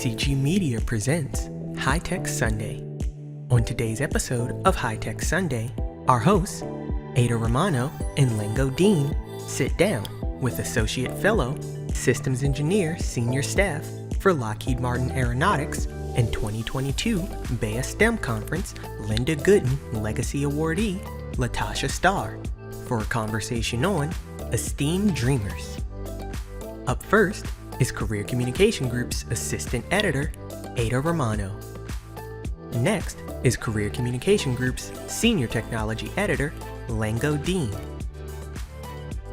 CG Media presents High Tech Sunday. On today's episode of High Tech Sunday, our hosts, Ada Romano and Lango Deen, sit down with Associate Fellow, Systems Engineer Senior Staff for Lockheed Martin Aeronautics and 2022 BEYA STEM Conference Linda Gooden Legacy Awardee, LaTasha Starr, for a conversation on ESTe²M Dreamers. Up first is Career Communication Group's Assistant Editor, Ada Romano. Next is Career Communication Group's Senior Technology Editor, Lango Deen.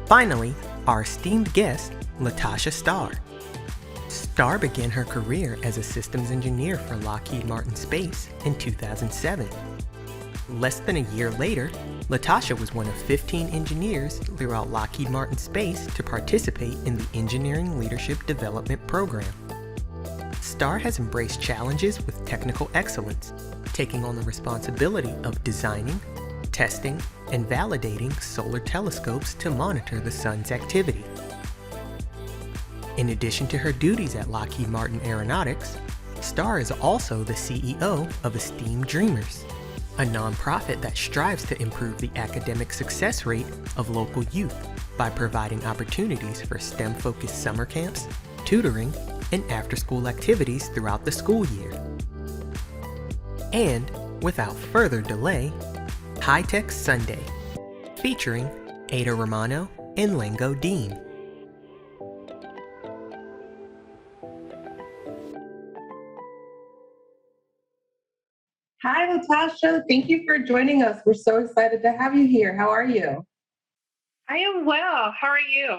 Finally, our esteemed guest, LaTasha Starr. Starr began her career as a systems engineer for Lockheed Martin Space in 2007. Less than a year later, LaTasha was one of 15 engineers throughout Lockheed Martin Space to participate in the Engineering Leadership Development Program. Starr has embraced challenges with technical excellence, taking on the responsibility of designing, testing, and validating solar telescopes to monitor the sun's activity. In addition to her duties at Lockheed Martin Aeronautics, Starr is also the CEO of ESTe²M Dreamers, a nonprofit that strives to improve the academic success rate of local youth by providing opportunities for STEM-focused summer camps, tutoring, and after-school activities throughout the school year. And, without further delay, High Tech Sunday, featuring Ada Romano and Lango Deen. Hi, LaTasha. Thank you for joining us. We're so excited to have you here. How are you? I am well. How are you?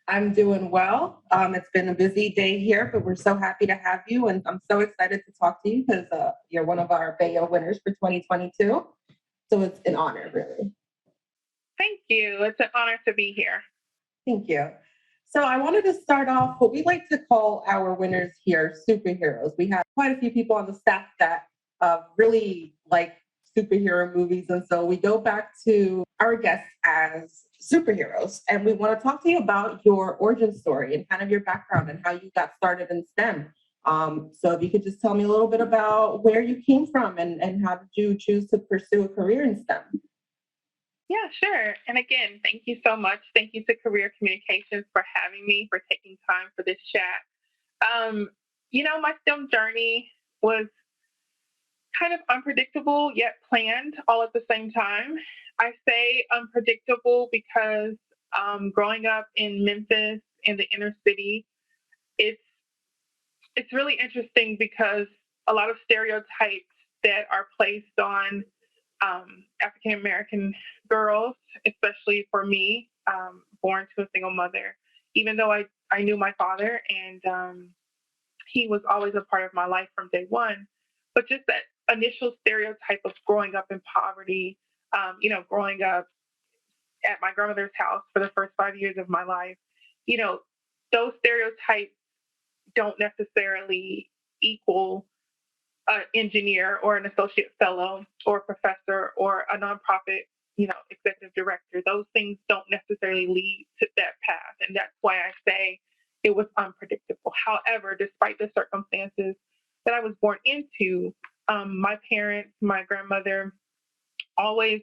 I'm doing well. It's been a busy day here, but we're so happy to have you. And I'm so excited to talk to you because you're one of our BEYA winners for 2022. So it's an honor, really. Thank you. It's an honor to be here. Thank you. So I wanted to start off what we like to call our winners here superheroes. We have quite a few people on the staff that really like superhero movies. And so we go back to our guests as superheroes. And we want to talk to you about your origin story and kind of your background and how you got started in STEM. So if you could just tell me a little bit about where you came from and how did you choose to pursue a career in STEM? Yeah, sure. And again, thank you so much. Thank you to Career Communications for having me, for taking time for this chat. My STEM journey was kind of unpredictable yet planned all at the same time. I say unpredictable because growing up in Memphis in the inner city, it's really interesting because a lot of stereotypes that are placed on African American girls, especially for me, born to a single mother, even though I knew my father and he was always a part of my life from day one, but just that initial stereotype of growing up in poverty, growing up at my grandmother's house for the first 5 years of my life, those stereotypes don't necessarily equal an engineer or an associate fellow or a professor or a nonprofit, executive director. Those things don't necessarily lead to that path. And that's why I say it was unpredictable. However, despite the circumstances that I was born into, my parents, my grandmother always,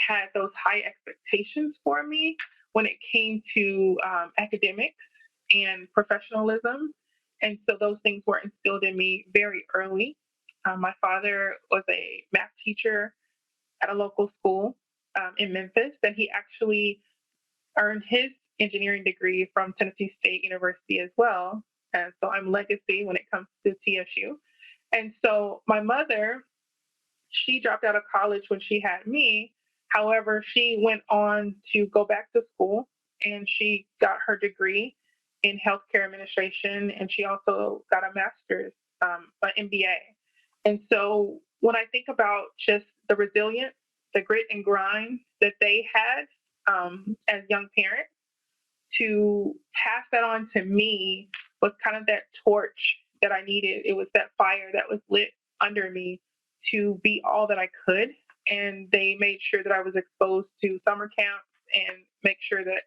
had those high expectations for me when it came to academics and professionalism. And so those things were instilled in me very early. My father was a math teacher at a local school in Memphis, and he actually earned his engineering degree from Tennessee State University as well. And so I'm legacy when it comes to TSU. And so my mother, she dropped out of college when she had me. However, she went on to go back to school and she got her degree in healthcare administration, and she also got a master's, an MBA. And so when I think about just the resilience, the grit and grind that they had as young parents, to pass that on to me was kind of that torch that I needed. It was that fire that was lit under me to be all that I could. And they made sure that I was exposed to summer camps and made sure that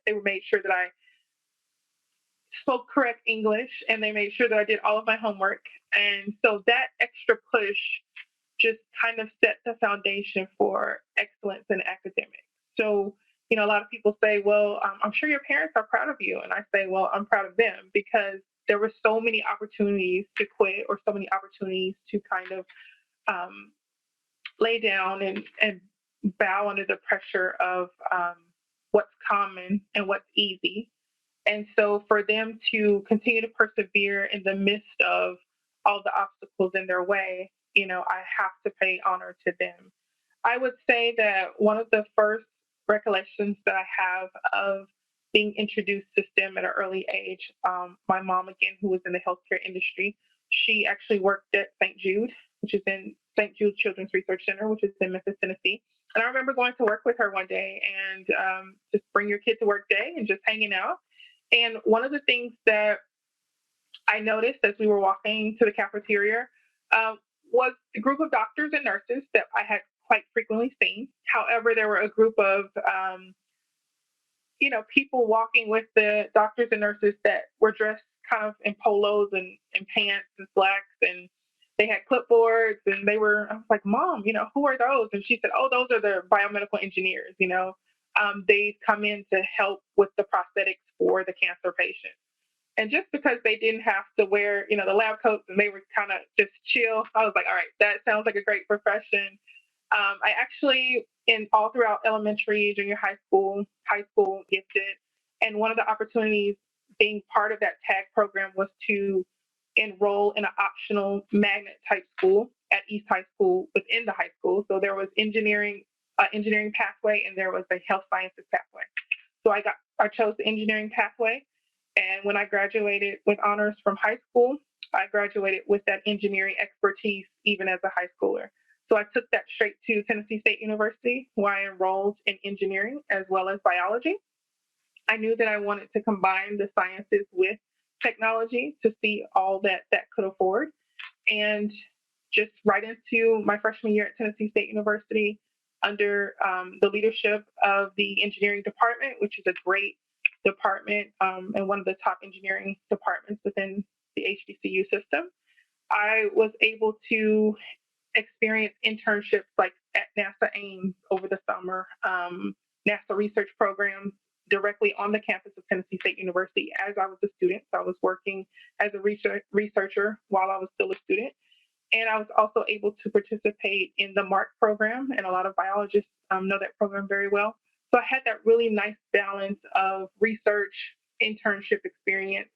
I spoke correct English, and they made sure that I did all of my homework. And so that extra push just kind of set the foundation for excellence in academics. So, a lot of people say, well, I'm sure your parents are proud of you. And I say, well, I'm proud of them because there were so many opportunities to quit or so many opportunities to kind of um, lay down and bow under the pressure of what's common and what's easy. And so for them to continue to persevere in the midst of all the obstacles in their way, I have to pay honor to them. I would say that one of the first recollections that I have of being introduced to STEM at an early age, my mom, again, who was in the healthcare industry, she actually worked at St. Jude, which is in St. Jude Children's Research Center, which is in Memphis, Tennessee. And I remember going to work with her one day and just bring your kid to work day and just hanging out. And one of the things that I noticed as we were walking to the cafeteria was the group of doctors and nurses that I had quite frequently seen. However, there were a group of people walking with the doctors and nurses that were dressed kind of in polos and pants and slacks, and they had clipboards, and I was like, Mom, who are those? And she said, oh, those are the biomedical engineers, they come in to help with the prosthetics for the cancer patients. And just because they didn't have to wear, the lab coats and they were kind of just chill, I was like, all right, that sounds like a great profession. I actually, in all throughout elementary, junior high school, gifted. And one of the opportunities being part of that tag program was to enroll in an optional magnet type school at East High School within the high school. So there was engineering pathway, and there was a health sciences pathway. So I chose the engineering pathway. And when I graduated with honors from high school, I graduated with that engineering expertise even as a high schooler. So I took that straight to Tennessee State University, where I enrolled in engineering as well as biology. I knew that I wanted to combine the sciences with technology to see all that could afford. And just right into my freshman year at Tennessee State University under the leadership of the engineering department, which is a great department and one of the top engineering departments within the HBCU system. I was able to experience internships like at NASA Ames over the summer, NASA research programs directly on the campus of Tennessee State University as I was a student. So I was working as a researcher while I was still a student. And I was also able to participate in the MARC program, and a lot of biologists know that program very well. So I had that really nice balance of research, internship experience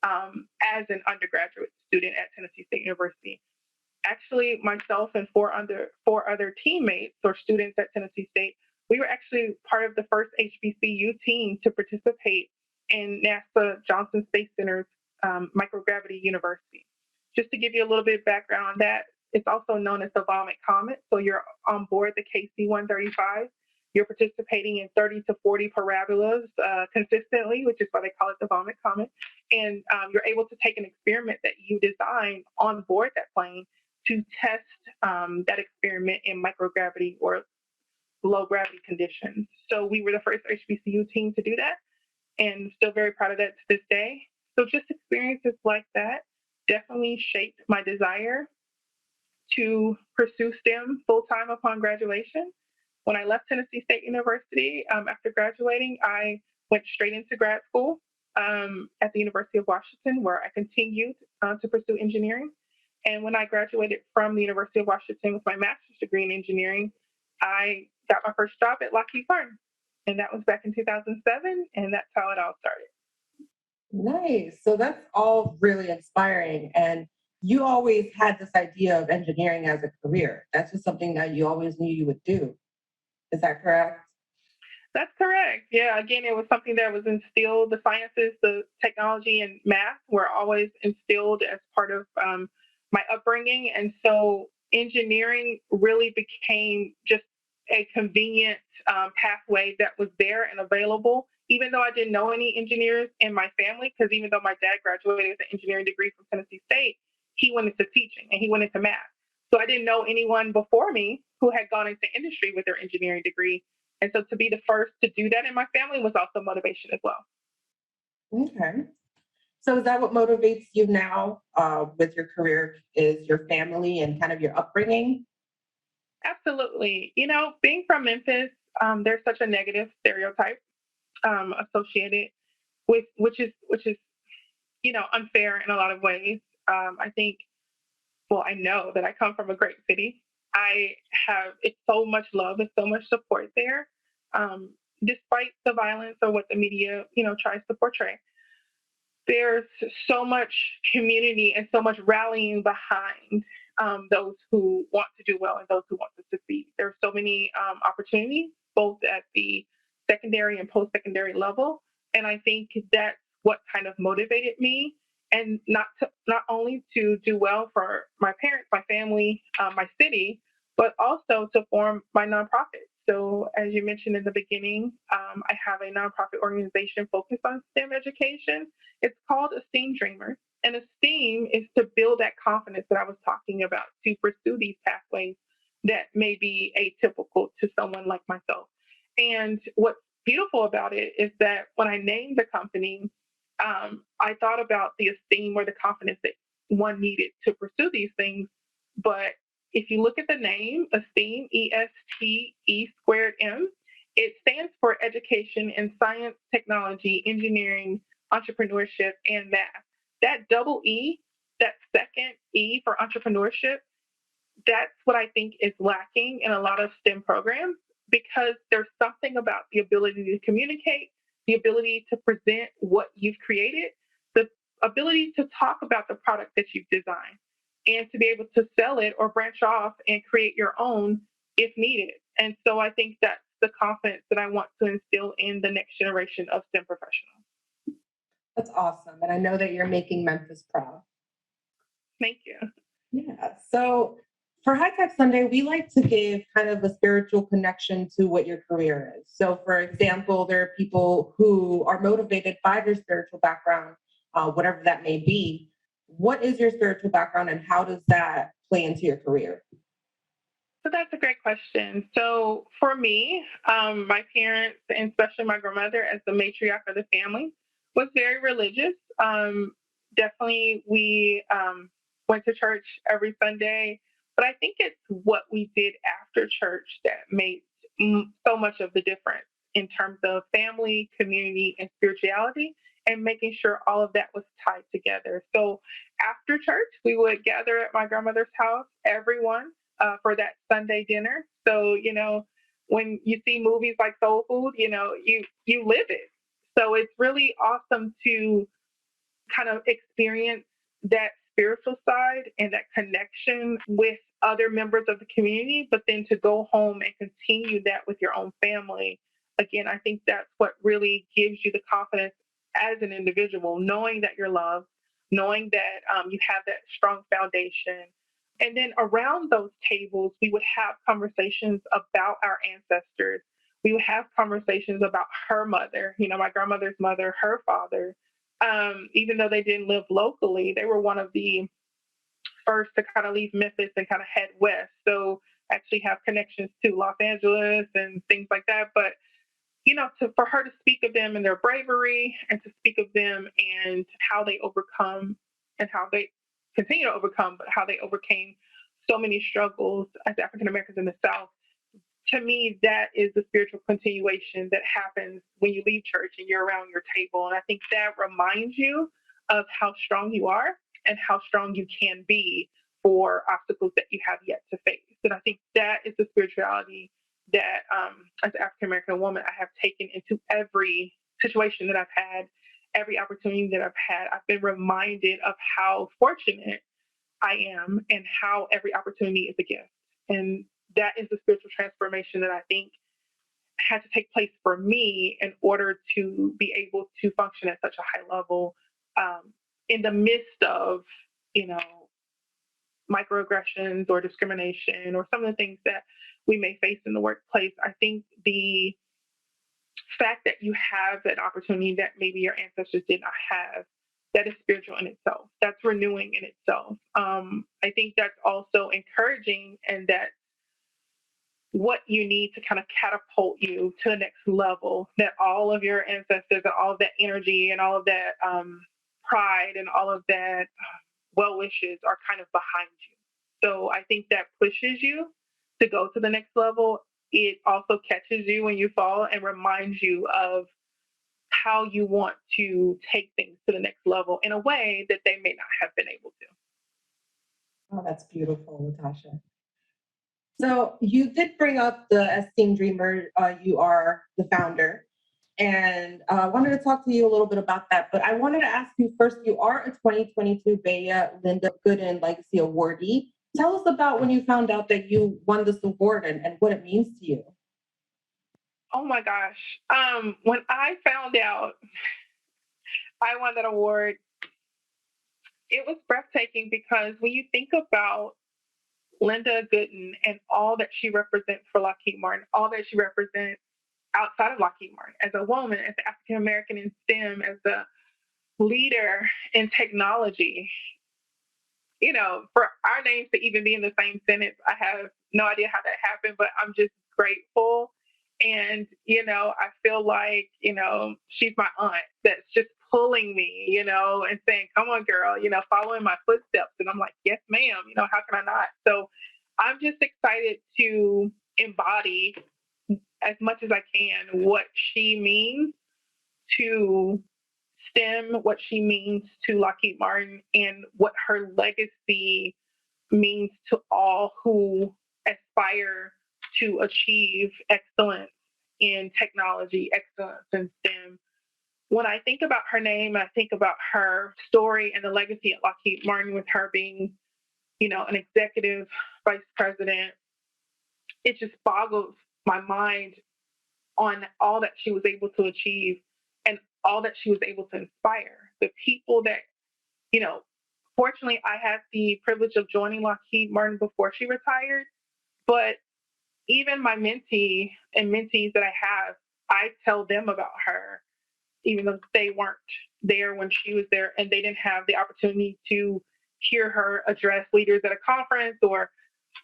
as an undergraduate student at Tennessee State University. Actually, myself and four other teammates or students at Tennessee State, we were actually part of the first HBCU team to participate in NASA Johnson Space Center's microgravity university. Just to give you a little bit of background on that, it's also known as the Vomit Comet. So you're on board the KC-135. You're participating in 30 to 40 parabolas consistently, which is why they call it the Vomit Comet. And you're able to take an experiment that you designed on board that plane to test that experiment in microgravity or low gravity conditions. So we were the first HBCU team to do that, and still very proud of that to this day. So just experiences like that definitely shaped my desire to pursue STEM full-time upon graduation. When I left Tennessee State University after graduating, I went straight into grad school at the University of Washington, where I continued to pursue engineering. And when I graduated from the University of Washington with my master's degree in engineering, I got my first job at Lockheed Martin. And that was back in 2007, and that's how it all started. Nice. So that's all really inspiring. And you always had this idea of engineering as a career. That's just something that you always knew you would do. Is that correct? That's correct. Yeah, again, it was something that was instilled. The sciences, the technology, and math were always instilled as part of my upbringing. And so engineering really became just a convenient pathway that was there and available, even though I didn't know any engineers in my family, because even though my dad graduated with an engineering degree from Tennessee State, he went into teaching and he went into math. So I didn't know anyone before me who had gone into industry with their engineering degree. And so to be the first to do that in my family was also motivation as well. Okay. So is that what motivates you now with your career, is your family and kind of your upbringing? Absolutely. Being from Memphis, there's such a negative stereotype associated with which is unfair in a lot of ways. I think, well, I know that I come from a great city. I have it's so much love and so much support there, despite the violence or what the media tries to portray. There's so much community and so much rallying behind those who want to do well and those who want to succeed. There's so many opportunities, both at the secondary and post-secondary level, and I think that's what kind of motivated me, and not only to do well for my parents, my family, my city, but also to form my nonprofit. So, as you mentioned in the beginning, I have a nonprofit organization focused on STEM education. It's called ESTe²M Dreamers. And ESTeam is to build that confidence that I was talking about, to pursue these pathways that may be atypical to someone like myself. And what's beautiful about it is that when I named the company, I thought about the esteem or the confidence that one needed to pursue these things. But if you look at the name, ESTeam, ESTe²M, it stands for education in science, technology, engineering, entrepreneurship, and math. That double E, that second E for entrepreneurship, that's what I think is lacking in a lot of STEM programs, because there's something about the ability to communicate, the ability to present what you've created, the ability to talk about the product that you've designed, and to be able to sell it or branch off and create your own if needed. And so I think that's the confidence that I want to instill in the next generation of STEM professionals. That's awesome. And I know that you're making Memphis proud. Thank you. Yeah. So for High Tech Sunday, we like to give kind of a spiritual connection to what your career is. So, for example, there are people who are motivated by their spiritual background, whatever that may be. What is your spiritual background and how does that play into your career? So that's a great question. So for me, my parents, and especially my grandmother as the matriarch of the family, was very religious. Definitely, we went to church every Sunday, but I think it's what we did after church that made so much of the difference in terms of family, community, and spirituality, and making sure all of that was tied together. So after church, we would gather at my grandmother's house, everyone, for that Sunday dinner. So, when you see movies like Soul Food, you live it. So it's really awesome to kind of experience that spiritual side and that connection with other members of the community, but then to go home and continue that with your own family. Again, I think that's what really gives you the confidence as an individual, knowing that you're loved, knowing that you have that strong foundation. And then around those tables, we would have conversations about our ancestors. We would have conversations about her mother, my grandmother's mother, her father. Even though they didn't live locally, they were one of the first to kind of leave Memphis and kind of head west. So actually have connections to Los Angeles and things like that. But for her to speak of them and their bravery, and to speak of them and how they overcome and how they continue to overcome, but how they overcame so many struggles as African Americans in the South. To me, that is the spiritual continuation that happens when you leave church and you're around your table. And I think that reminds you of how strong you are and how strong you can be for obstacles that you have yet to face. And I think that is the spirituality that, as an African American woman, I have taken into every situation that I've had, every opportunity that I've had. I've been reminded of how fortunate I am and how every opportunity is a gift. And that is the spiritual transformation that I think had to take place for me in order to be able to function at such a high level, in the midst of, microaggressions or discrimination or some of the things that we may face in the workplace. I think the fact that you have an opportunity that maybe your ancestors did not have, that is spiritual in itself. That's renewing in itself. I think that's also encouraging, and that what you need to kind of catapult you to the next level, that all of your ancestors and all of that energy and all of that pride and all of that well wishes are kind of behind you. So I think that pushes you to go to the next level. It also catches you when you fall and reminds you of how you want to take things to the next level in a way that they may not have been able to. Oh, that's beautiful, LaTasha. So you did bring up the ESTe²M Dreamer. You are the founder, and I wanted to talk to you a little bit about that. But I wanted to ask you first. You are a 2022 BEYA Linda Gooden Legacy Awardee. Tell us about when you found out that you won this award and what it means to you. Oh my gosh. When I found out I won that award, it was breathtaking because when you think about Linda Gooden and all that she represents for Lockheed Martin, all that she represents outside of Lockheed Martin as a woman, as an African American in STEM, as a leader in technology, for our names to even be in the same sentence, I have no idea how that happened, but I'm just grateful. And, I feel like, she's my aunt that's just pulling me, and saying, come on, girl, following my footsteps. And I'm like, yes, ma'am, how can I not? So I'm just excited to embody as much as I can what she means to STEM, what she means to Lockheed Martin, and what her legacy means to all who aspire to achieve excellence in technology, excellence in STEM. When I think about her name, I think about her story and the legacy at Lockheed Martin with her being, an executive vice president. It just boggles my mind on all that she was able to achieve and all that she was able to inspire. The people that, fortunately, I had the privilege of joining Lockheed Martin before she retired, but even my mentee and mentees that I have, I tell them about her, even though they weren't there when she was there and they didn't have the opportunity to hear her address leaders at a conference or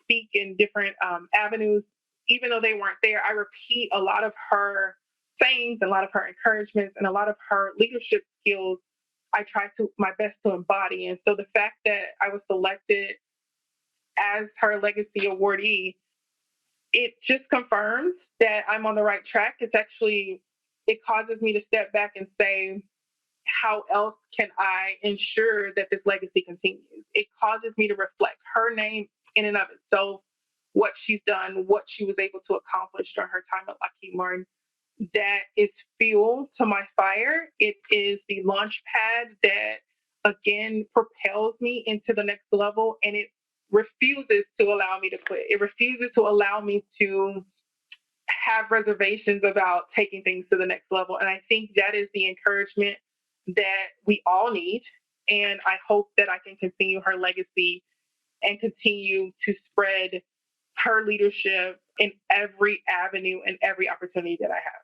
speak in different avenues. Even though they weren't there, I repeat a lot of her sayings, a lot of her encouragements, and a lot of her leadership skills I try to my best to embody. And so the fact that I was selected as her legacy awardee, it just confirms that I'm on the right track. It causes me to step back and say, how else can I ensure that this legacy continues? It causes me to reflect her name in and of itself, what she's done, what she was able to accomplish during her time at Lockheed Martin. That is fuel to my fire. It is the launch pad that, again, propels me into the next level, and it refuses to allow me to quit. It refuses to allow me to have reservations about taking things to the next level. And I think that is the encouragement that we all need. And I hope that I can continue her legacy and continue to spread her leadership in every avenue and every opportunity that I have.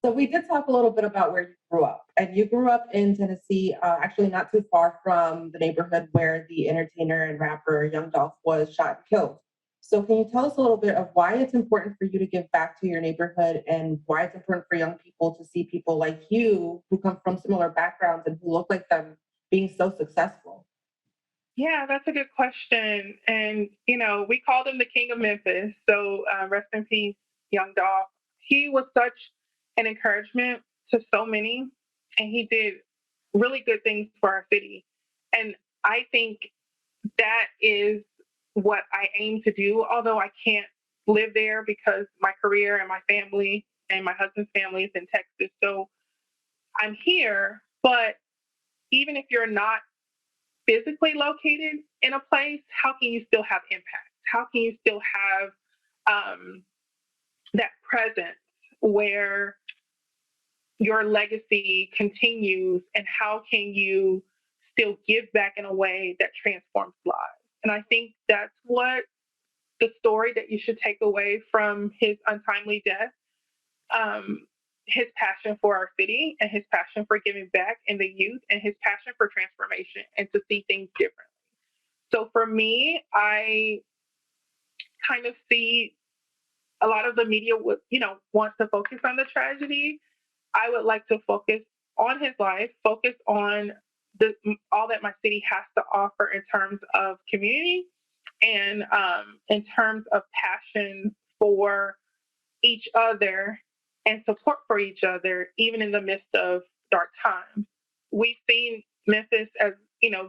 So we did talk a little bit about where you grew up, and you grew up in Tennessee, actually not too far from the neighborhood where the entertainer and rapper Young Dolph was shot and killed. So can you tell us a little bit of why it's important for you to give back to your neighborhood and why it's important for young people to see people like you who come from similar backgrounds and who look like them being so successful? Yeah, that's a good question. And, we called him the King of Memphis. So rest in peace, Young Dolph. He was such an encouragement to so many, and he did really good things for our city. And I think that is what I aim to do, although I can't live there because my career and my family and my husband's family is in Texas. So I'm here, but even if you're not physically located in a place, how can you still have impact? How can you still have that presence where your legacy continues, and how can you still give back in a way that transforms lives? And I think that's what the story that you should take away from his untimely death, his passion for our city and his passion for giving back in the youth and his passion for transformation and to see things differently. So for me, I kind of see a lot of the media would, wants to focus on the tragedy. I would like to focus on his life, focus on all that my city has to offer in terms of community and in terms of passion for each other and support for each other, even in the midst of dark times. We've seen Memphis as,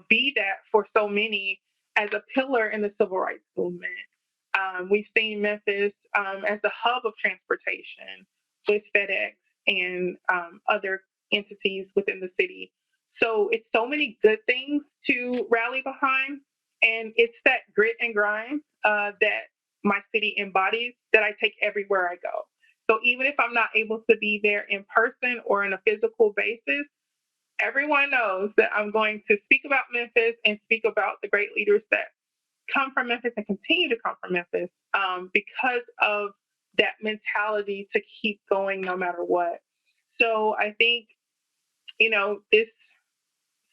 be that for so many as a pillar in the civil rights movement. We've seen Memphis as the hub of transportation with FedEx and other entities within the city. So it's so many good things to rally behind. And it's that grit and grind that my city embodies that I take everywhere I go. So even if I'm not able to be there in person or on a physical basis, everyone knows that I'm going to speak about Memphis and speak about the great leaders that come from Memphis and continue to come from Memphis because of that mentality to keep going no matter what. So I think, this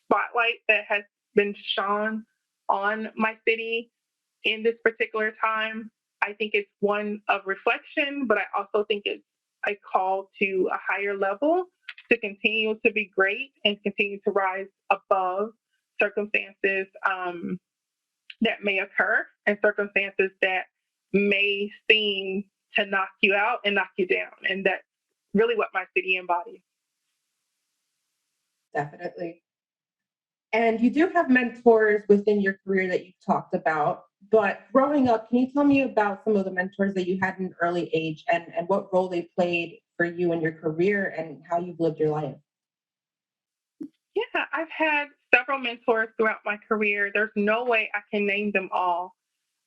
spotlight that has been shone on my city in this particular time, I think it's one of reflection, but I also think it's a call to a higher level to continue to be great and continue to rise above circumstances that may occur and circumstances that may seem to knock you out and knock you down. And that's really what my city embodies. Definitely. And you do have mentors within your career that you've talked about. But growing up, can you tell me about some of the mentors that you had in an early age and what role they played for you in your career and how you've lived your life? Yeah, I've had several mentors throughout my career. There's no way I can name them all.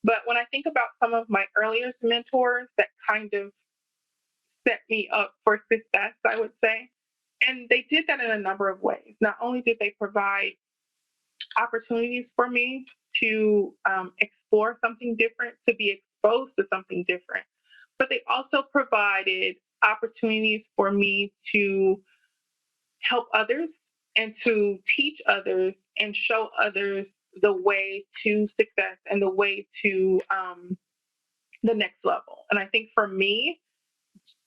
But when I think about some of my earliest mentors that kind of set me up for success, I would say, and they did that in a number of ways. Not only did they provide opportunities for me to explore something different, to be exposed to something different, but they also provided opportunities for me to help others and to teach others and show others the way to success and the way to the next level. And I think for me,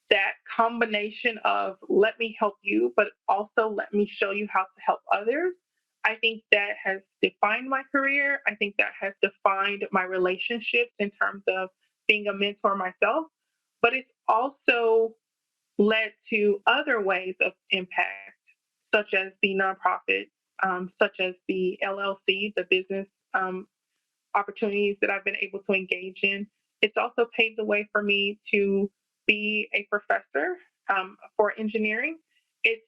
that combination of let me help you, but also let me show you how to help others, I think that has defined my career. I think that has defined my relationships in terms of being a mentor myself, but it's also led to other ways of impact, such as the nonprofit, such as the LLC, the business opportunities that I've been able to engage in. It's also paved the way for me to be a professor for engineering. It's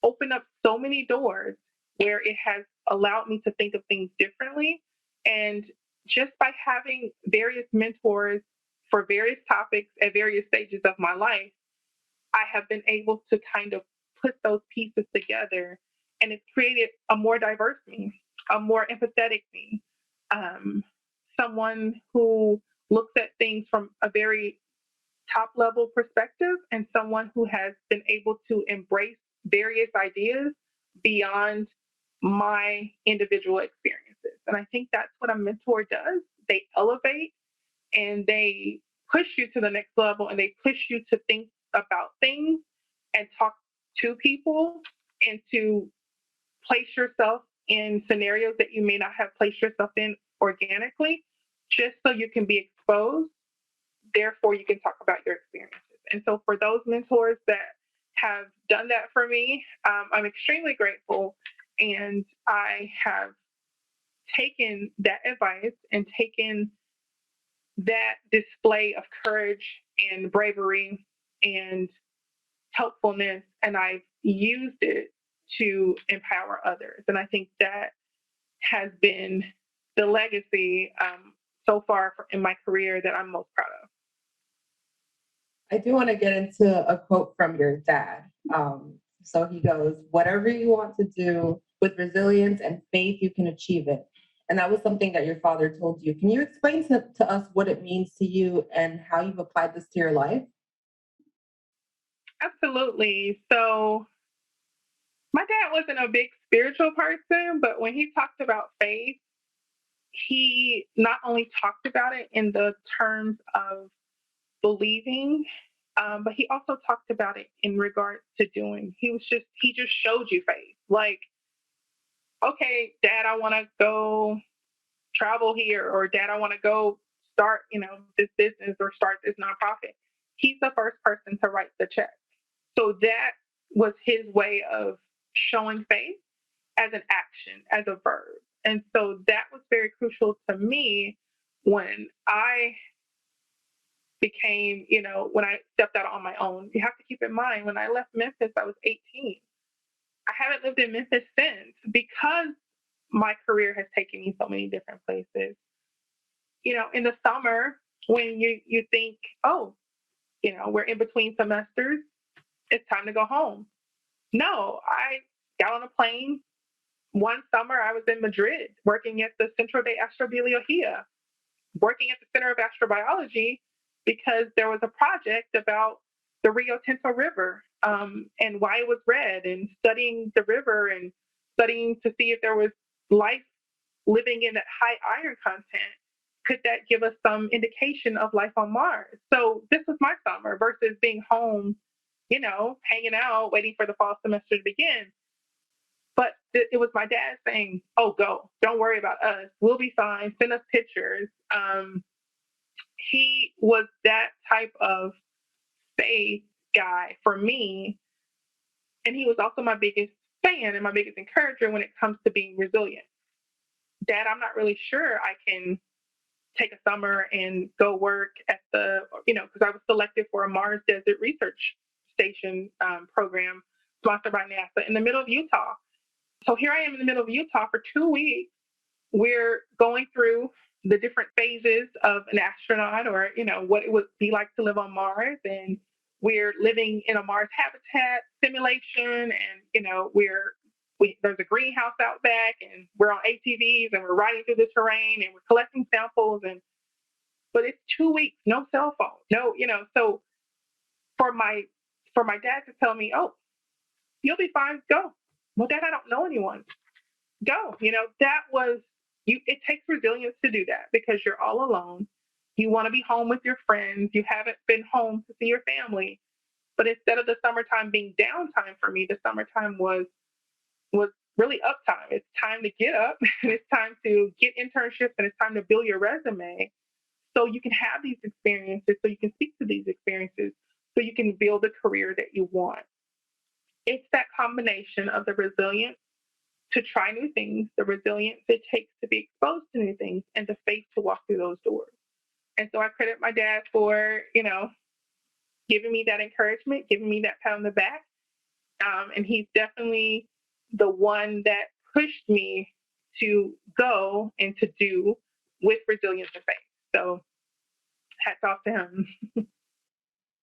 opened up so many doors where it has allowed me to think of things differently. And just by having various mentors for various topics at various stages of my life, I have been able to kind of put those pieces together, and it's created a more diverse me, a more empathetic me, someone who looks at things from a very top level perspective, and someone who has been able to embrace various ideas beyond my individual experiences. And I think that's what a mentor does. They elevate and they push you to the next level, and they push you to think about things and talk to people and to place yourself in scenarios that you may not have placed yourself in organically, just so you can be exposed. Therefore, you can talk about your experiences. And so for those mentors that have done that for me, I'm extremely grateful. And I have taken that advice and taken that display of courage and bravery and helpfulness, and I've used it to empower others. And I think that has been the legacy so far in my career that I'm most proud of. I do want to get into a quote from your dad. So he goes, "Whatever you want to do with resilience and faith, you can achieve it." And that was something that your father told you. Can you explain to us what it means to you and how you've applied this to your life? Absolutely. So my dad wasn't a big spiritual person, but when he talked about faith, he not only talked about it in the terms of believing But he also talked about it in regards to doing. He just showed you faith. Like, okay, Dad, I want to go travel here, or Dad, I want to go start, this business or start this nonprofit. He's the first person to write the check. So that was his way of showing faith as an action, as a verb. And so that was very crucial to me when I became, when I stepped out on my own. You have to keep in mind, when I left Memphis, I was 18. I haven't lived in Memphis since because my career has taken me so many different places. In the summer, when you think, oh, we're in between semesters, it's time to go home. No, I got on a plane. One summer, I was in Madrid working at the Centro de Astrobiología, working at the Center of Astrobiology, because there was a project about the Rio Tinto River and why it was red, and studying the river and studying to see if there was life living in that high iron content. Could that give us some indication of life on Mars? So this was my summer versus being home, hanging out, waiting for the fall semester to begin. But it was my dad saying, oh, go. Don't worry about us. We'll be fine. Send us pictures. He was that type of faith guy for me. And he was also my biggest fan and my biggest encourager when it comes to being resilient. Dad, I'm not really sure I can take a summer and go work at because I was selected for a Mars Desert Research Station program sponsored by NASA in the middle of Utah. So here I am in the middle of Utah for 2 weeks. We're going through the different phases of an astronaut, or, what it would be like to live on Mars. And we're living in a Mars habitat simulation. And, there's a greenhouse out back, and we're on ATVs, and we're riding through the terrain, and we're collecting samples. But it's 2 weeks, no cell phone, no, so for my dad to tell me, oh, you'll be fine, go. Well, Dad, I don't know anyone. Go. That was you. It takes resilience to do that, because you're all alone. You want to be home with your friends. You haven't been home to see your family. But instead of the summertime being downtime for me, the summertime was really uptime. It's time to get up, and it's time to get internships, and it's time to build your resume so you can have these experiences, so you can speak to these experiences, so you can build a career that you want. It's that combination of the resilience to try new things, the resilience it takes to be exposed to new things, and the faith to walk through those doors. And so I credit my dad for, giving me that encouragement, giving me that pat on the back. And he's definitely the one that pushed me to go and to do with resilience and faith. So hats off to him.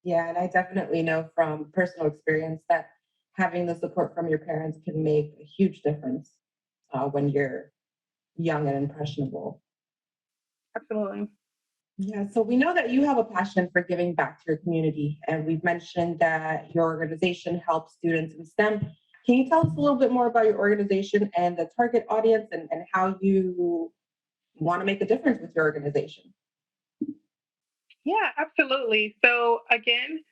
Yeah, and I definitely know from personal experience that having the support from your parents can make a huge difference when you're young and impressionable. Absolutely. Yeah, so we know that you have a passion for giving back to your community, and we've mentioned that your organization helps students in STEM. Can you tell us a little bit more about your organization and the target audience, and how you want to make a difference with your organization? Yeah, absolutely. So again,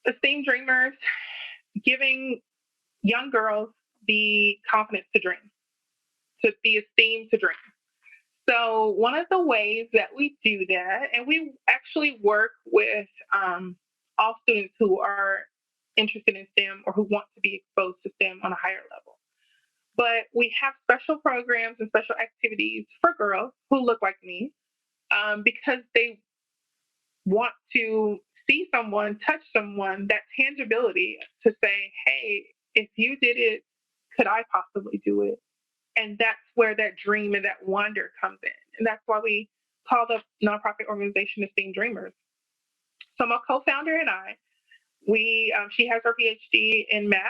ESTe²M Dreamers, giving young girls the confidence to dream, to be esteemed to dream. So one of the ways that we do that, and we actually work with all students who are interested in STEM or who want to be exposed to STEM on a higher level. But we have special programs and special activities for girls who look like me because they want to see someone, touch someone, that tangibility to say, hey, if you did it, could I possibly do it? And that's where that dream and that wonder comes in. And that's why we call the nonprofit organization ESTe²M Dreamers. So my co-founder and I, she has her PhD in math,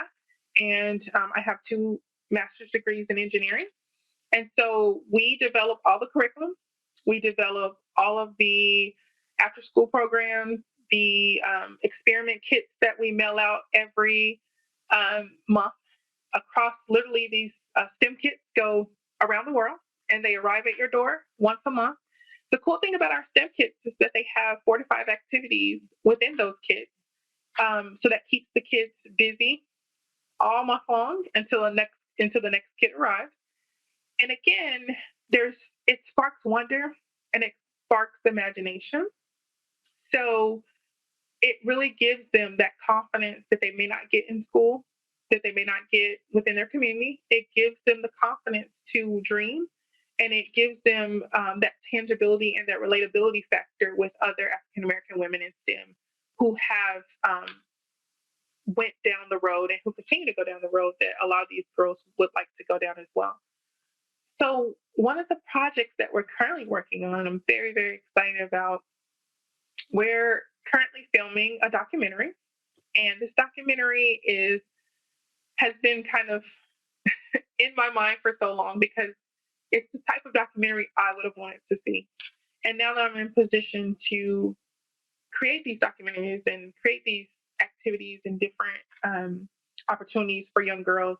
and I have 2 master's degrees in engineering. And so we develop all the curriculum. We develop all of the after-school programs, the experiment kits that we mail out every month across. Literally, these STEM kits go around the world, and they arrive at your door once a month. The cool thing about our STEM kits is that they have 4 to 5 activities within those kits So that keeps the kids busy all month long until the next kid arrives. And again, it sparks wonder and it sparks imagination. So it really gives them that confidence that they may not get in school, that they may not get within their community. It gives them the confidence to dream, and it gives them that tangibility and that relatability factor with other African American women in STEM who have went down the road and who continue to go down the road that a lot of these girls would like to go down as well. So one of the projects that we're currently working on, I'm very, very excited about, we're currently filming a documentary, and this documentary has been kind of in my mind for so long because it's the type of documentary I would have wanted to see. And now that I'm in position to create these documentaries and create these activities and different opportunities for young girls,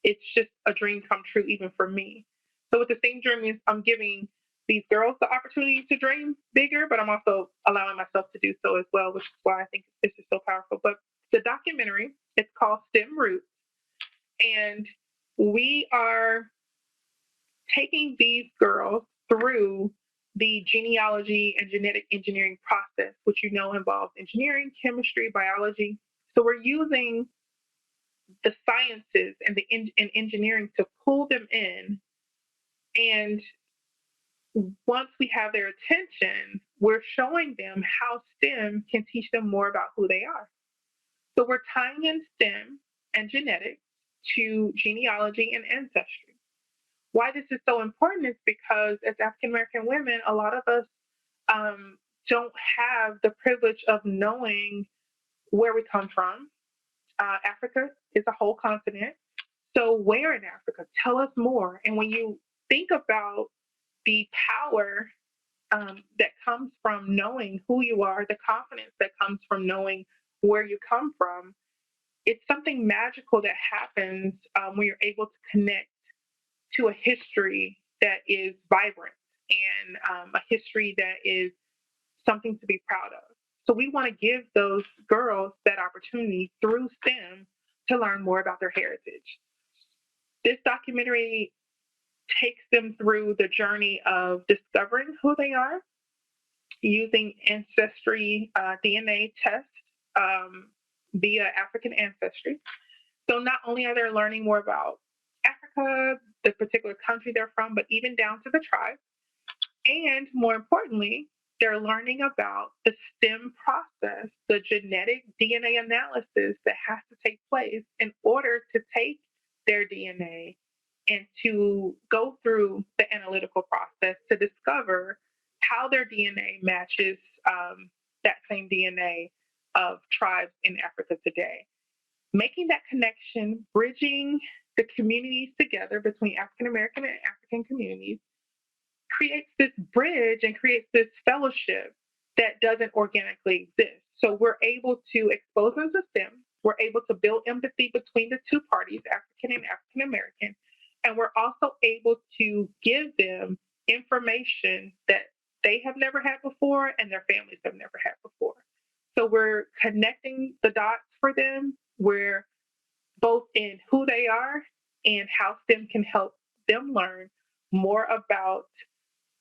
it's just a dream come true even for me. So with the same dream, I'm giving these girls the opportunity to dream bigger, but I'm also allowing myself to do so as well, which is why I think this is so powerful. But the documentary, it's called STEM Roots, and we are taking these girls through the genealogy and genetic engineering process, which involves engineering, chemistry, biology. So we're using the sciences and engineering to pull them in, and once we have their attention, we're showing them how STEM can teach them more about who they are. So we're tying in STEM and genetics to genealogy and ancestry. Why this is so important is because as African American women, a lot of us don't have the privilege of knowing where we come from. Africa is a whole continent. So where in Africa? Tell us more. And when you think about the power that comes from knowing who you are, the confidence that comes from knowing where you come from, it's something magical that happens when you're able to connect to a history that is vibrant and a history that is something to be proud of. So we want to give those girls that opportunity through STEM to learn more about their heritage. This documentary takes them through the journey of discovering who they are using ancestry DNA tests via African ancestry. So not only are they learning more about Africa, the particular country they're from, but even down to the tribe. And more importantly, they're learning about the STEM process, the genetic DNA analysis that has to take place in order to take their DNA and to go through the analytical process to discover how their DNA matches that same DNA of tribes in Africa today. Making that connection, bridging the communities together between African American and African communities creates this bridge and creates this fellowship that doesn't organically exist. So we're able to expose them to STEM. We're able to build empathy between the two parties, African and African American. And we're also able to give them information that they have never had before and their families have never had before. So we're connecting the dots for them. We're both in who they are and how STEM can help them learn more about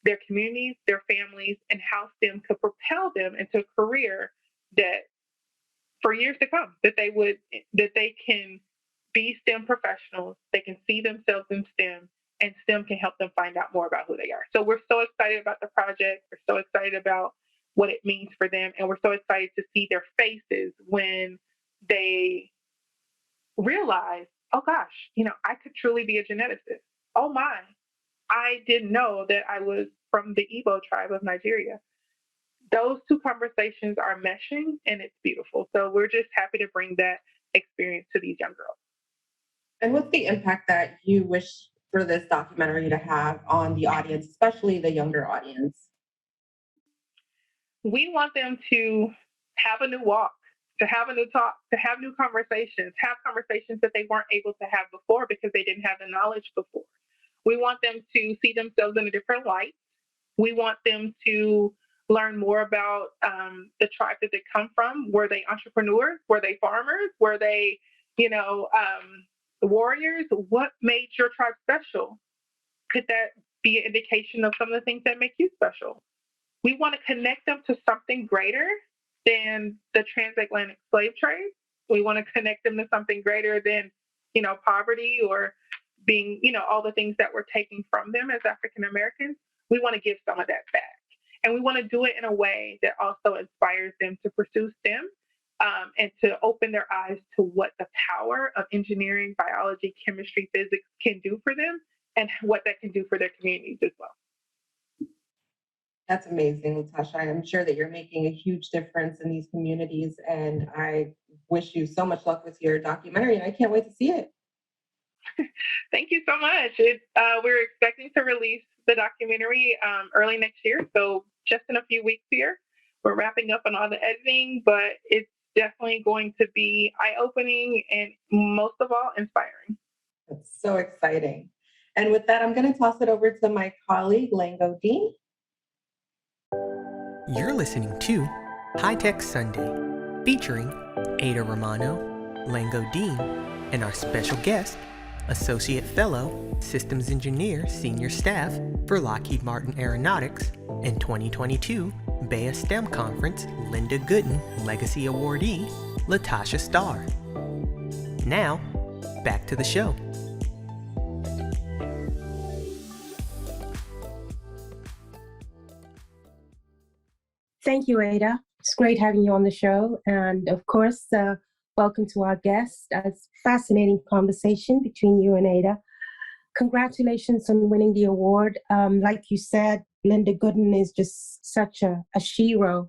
their communities, their families, and how STEM could propel them into a career that for years to come, that they can be STEM professionals, they can see themselves in STEM, and STEM can help them find out more about who they are. So we're so excited about the project. We're so excited about what it means for them, and we're so excited to see their faces when they realize, oh gosh, I could truly be a geneticist. Oh my, I didn't know that I was from the Igbo tribe of Nigeria. Those two conversations are meshing, and it's beautiful. So we're just happy to bring that experience to these young girls. And what's the impact that you wish for this documentary to have on the audience, especially the younger audience? We want them to have a new walk, to have a new talk, to have new conversations, have conversations that they weren't able to have before because they didn't have the knowledge before. We want them to see themselves in a different light. We want them to learn more about the tribe that they come from. Were they entrepreneurs? Were they farmers? Were they, warriors? What made your tribe special? Could that be an indication of some of the things that make you special? We want to connect them to something greater than the transatlantic slave trade. We want to connect them to something greater than, poverty or being, all the things that we're taking from them as African Americans. We want to give some of that back. And we want to do it in a way that also inspires them to pursue STEM and to open their eyes to what the power of engineering, biology, chemistry, physics can do for them and what that can do for their communities as well. That's amazing, LaTasha. I'm sure that you're making a huge difference in these communities, and I wish you so much luck with your documentary, and I can't wait to see it. Thank you so much. We're expecting to release the documentary early next year, so just in a few weeks here. We're wrapping up on all the editing, but it's definitely going to be eye-opening and most of all, inspiring. That's so exciting. And with that, I'm going to toss it over to my colleague, Lango Deen. You're listening to High Tech Sunday, featuring Ada Romano, Lango Deen, and our special guest, Associate Fellow, Systems Engineer Senior Staff for Lockheed Martin Aeronautics and 2022 BEYA STEM Conference Linda Gooden Legacy Awardee, LaTasha Starr. Now, back to the show. Thank you, Ada. It's great having you on the show. And of course, welcome to our guest. It's a fascinating conversation between you and Ada. Congratulations on winning the award. Like you said, Linda Gooden is just such a shero.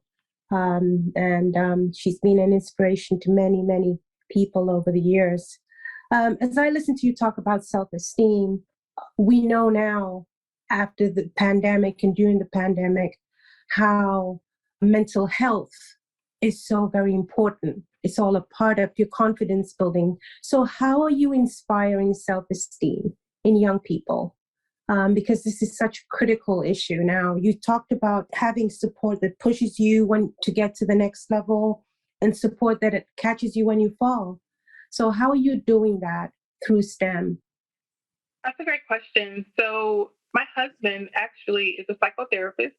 And she's been an inspiration to many, many people over the years. As I listen to you talk about self-esteem, we know now, after the pandemic and during the pandemic, how mental health is so very important. It's all a part of your confidence building. So how are you inspiring self-esteem in young people? Because this is such a critical issue now. You talked about having support that pushes you to get to the next level and support that it catches you when you fall. So how are you doing that through STEM? That's a great question. So my husband actually is a psychotherapist.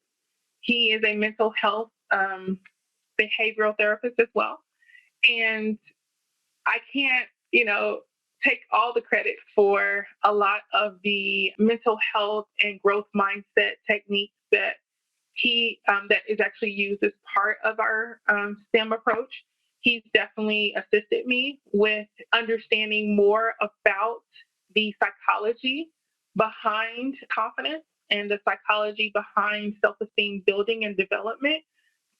He is a mental health behavioral therapist as well. And I can't, take all the credit for a lot of the mental health and growth mindset techniques that that is actually used as part of our STEM approach. He's definitely assisted me with understanding more about the psychology behind confidence and the psychology behind self-esteem building and development.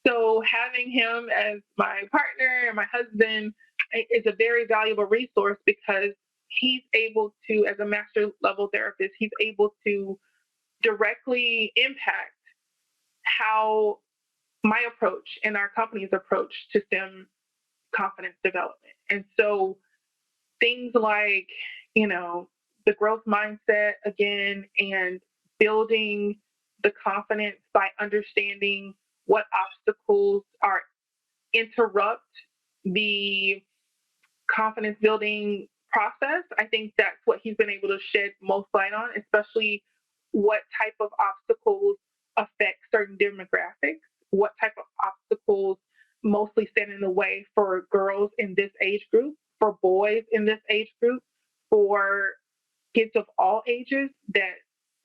So having him as my partner and my husband is a very valuable resource because he's able to, as a master level therapist, he's able to directly impact how my approach and our company's approach to STEM confidence development. And so things like, the growth mindset again, and building the confidence by understanding what obstacles interrupt the confidence building process. I think that's what he's been able to shed most light on, especially what type of obstacles affect certain demographics, what type of obstacles mostly stand in the way for girls in this age group, for boys in this age group, for kids of all ages that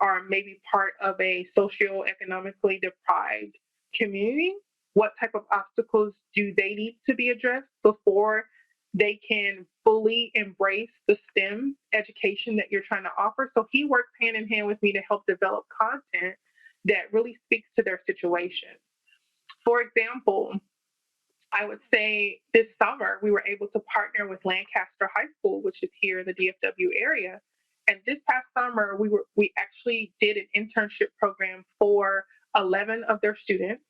are maybe part of a socioeconomically deprived community. What type of obstacles do they need to be addressed before they can fully embrace the STEM education that you're trying to offer? So he works hand in hand with me to help develop content that really speaks to their situation. For example, I would say this summer we were able to partner with Lancaster High School, which is here in the DFW area. And this past summer, we actually did an internship program for 11 of their students.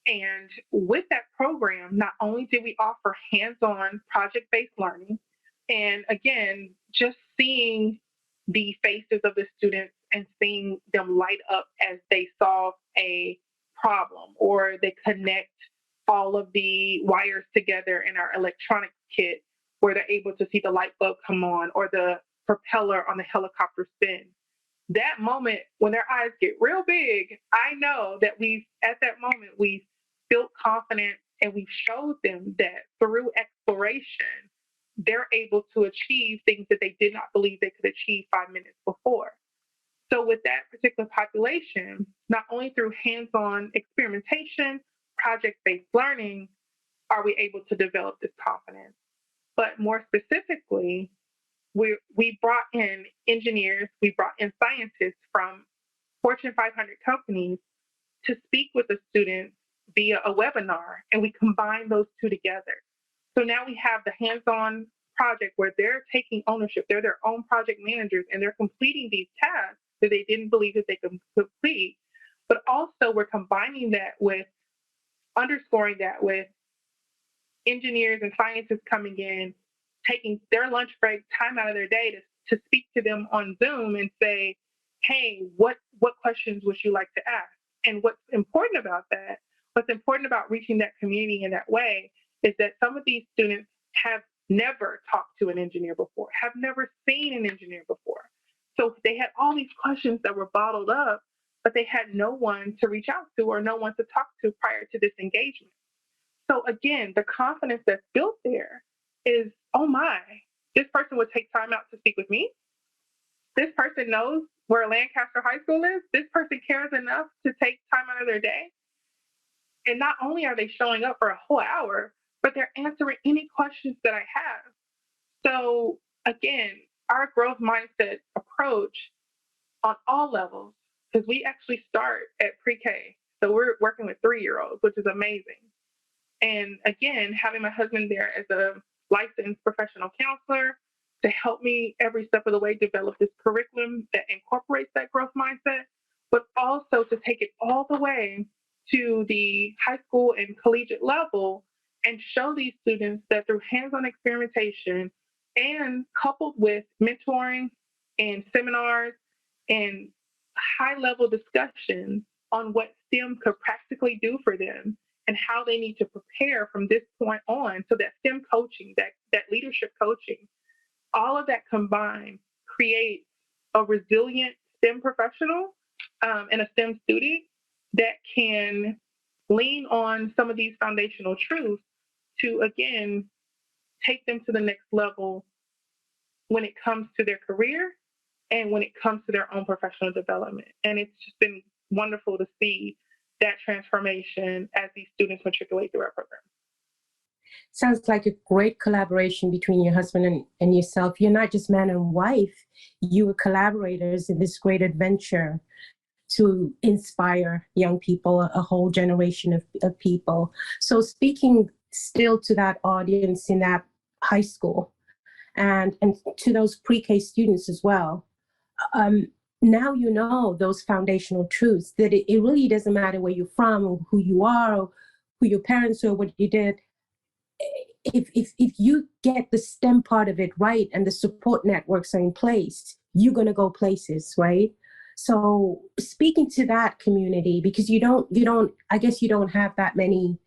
And with that program, not only did we offer hands-on project-based learning, and again, just seeing the faces of the students and seeing them light up as they solve a problem, or they connect all of the wires together in our electronics kit where they're able to see the light bulb come on or the propeller on the helicopter spin. That moment when their eyes get real big, I know that at that moment, we've built confidence and we've showed them that through exploration, they're able to achieve things that they did not believe they could achieve 5 minutes before. So with that particular population, not only through hands-on experimentation, project-based learning, are we able to develop this confidence, but more specifically, we brought in engineers, we brought in scientists from Fortune 500 companies to speak with the students via a webinar, and we combined those two together. So now we have the hands-on project where they're taking ownership, they're their own project managers, and they're completing these tasks that they didn't believe that they could complete. But also we're combining that with, underscoring that with engineers and scientists coming in, taking their lunch break, time out of their day to speak to them on Zoom and say, hey, what questions would you like to ask? And what's important about reaching that community in that way is that some of these students have never talked to an engineer before, have never seen an engineer before. So they had all these questions that were bottled up, but they had no one to reach out to or no one to talk to prior to this engagement. So again, the confidence that's built there is, oh my, this person would take time out to speak with me. This person knows where Lancaster High School is. This person cares enough to take time out of their day. And not only are they showing up for a whole hour, but they're answering any questions that I have. So again, our growth mindset approach on all levels, because we actually start at pre-K. So we're working with 3-year-olds, which is amazing. And again, having my husband there as a licensed professional counselor to help me every step of the way develop this curriculum that incorporates that growth mindset, but also to take it all the way to the high school and collegiate level and show these students that through hands-on experimentation and coupled with mentoring and seminars and high-level discussions on what STEM could practically do for them and how they need to prepare from this point on, so that STEM coaching, that leadership coaching, all of that combined creates a resilient STEM professional and a STEM student that can lean on some of these foundational truths to, again, take them to the next level when it comes to their career and when it comes to their own professional development. And it's just been wonderful to see that transformation as these students matriculate through our program. Sounds like a great collaboration between your husband and yourself. You're not just man and wife, you were collaborators in this great adventure to inspire young people, a whole generation of people. So speaking still to that audience in that high school and to those pre-K students as well, now you know those foundational truths, that it really doesn't matter where you're from or who you are or who your parents are or what you did. If you get the STEM part of it right and the support networks are in place, you're going to go places, right? So speaking to that community, because you don't I guess you don't have that many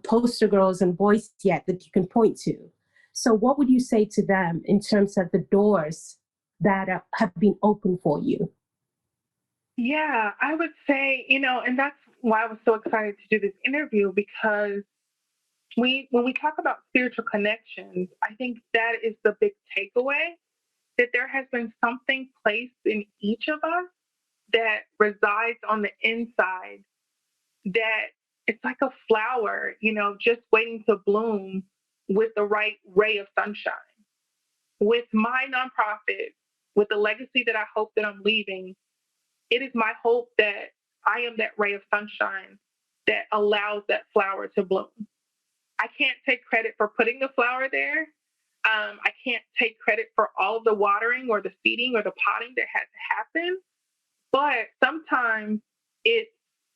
poster girls and boys yet that you can point to. So what would you say to them in terms of the doors that have been open for you? Yeah, I would say, and that's why I was so excited to do this interview, because when we talk about spiritual connections, I think that is the big takeaway, that there has been something placed in each of us that resides on the inside, that it's like a flower, just waiting to bloom with the right ray of sunshine. With my nonprofit, with the legacy that I hope that I'm leaving, it is my hope that I am that ray of sunshine that allows that flower to bloom. I can't take credit for putting the flower there. I can't take credit for all of the watering or the feeding or the potting that has to happen. But sometimes it's